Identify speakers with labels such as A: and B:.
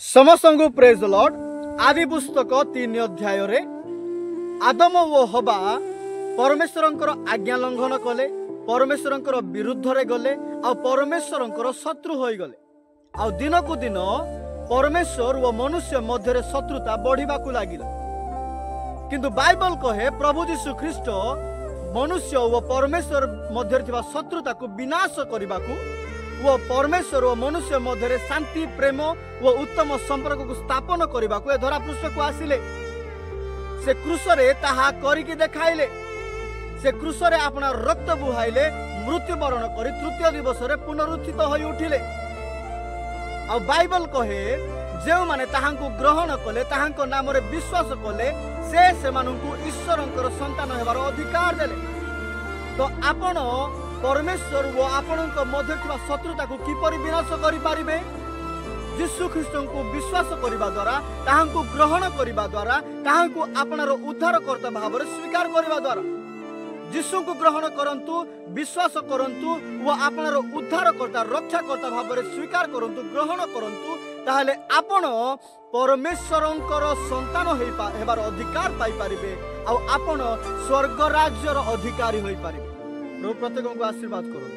A: समस्त praise the Lord. आदि पुस्तक 3 अध्याय रे आदम ओ हवा परमेश्वर आज्ञा लंघन कले, परमेश्वर विरुद्ध रे गले आ परमेश्वर शत्रु हो गले। आ दिन को दिन परमेश्वर व मनुष्य मध्य शत्रुता बढ़िबा को लागिला। किंतु बाइबल कहे प्रभु यीशु ख्रीष्ट मनुष्य व परमेश्वर मध्य थिबा शत्रुता को विनाश करने को वो परमेश्वर व मनुष्य मध्य शांति प्रेम व उत्तम संपर्क को स्थापन करने को धरा पृष्ठ को आसिले। से क्रूसरे ताहा करिके देखाइले, से क्रूसरे अपना रक्त बुहाइले, मृत्युवरण करी तृतीय दिवस रे पुनरुत्थित होई उठिले। आ बाइबल कहे जे माने ताहांको ग्रहण कले, ताहांको नाम रे विश्वास कले, से माननकु ईश्वरंकर संतान हेबार अधिकार देले। तो आपण परमेश्वर वो आपणक मध्य थिबा शत्रुता को किपरि विनाश करि पारिबे? यीशु ख्रीष्ट को विश्वास करने द्वारा, ताहांको ग्रहण करने द्वारा, ताहांको आपणार उद्धारकर्ता भाव स्वीकार करने द्वारा। यीशु को ग्रहण करंतु, विश्वास करंतु वो आपणार उद्धारकर्ता रक्षाकर्ता भाव स्वीकार करंतु, ग्रहण करंतु, ताहले आपण परमेश्वरंकर संतान हेबार अधिकार पाई पारिबे आ आपण स्वर्ग राज्यर अधिकारी होई पारिबे। प्रभु प्रत्येक को आशीर्वाद करो।